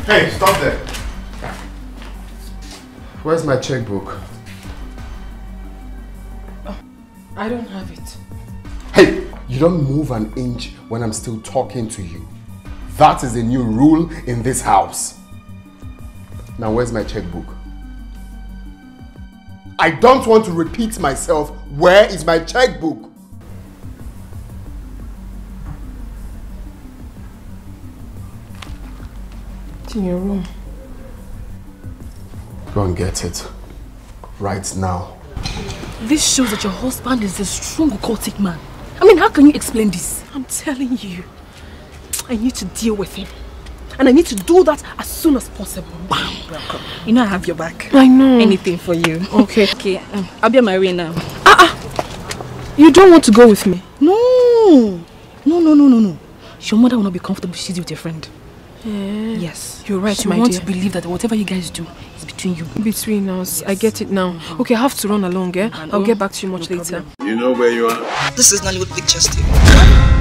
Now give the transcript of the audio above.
Hey, stop there. Where's my checkbook? Oh, I don't have it. Hey, you don't move an inch when I'm still talking to you. That is a new rule in this house. Now, where's my checkbook? I don't want to repeat myself. Where is my checkbook? It's in your room. Go and get it. Right now. This shows that your husband is a strong, occultic man. I mean, how can you explain this? I'm telling you. I need to deal with him. And I need to do that as soon as possible. Bam! Welcome. You know I have your back. I know. Anything for you. Okay. Okay, I'll be on my way now. You don't want to go with me? No. No. Your mother will not be comfortable. She's with your friend. Yeah. Yes. You're right, she my dear. wants to believe that whatever you guys do is between you. Between us. Yes. I get it now. Okay, I have to run along, eh? I'll get back to you much later. You know where you are? This is Nollywood Pictures TV.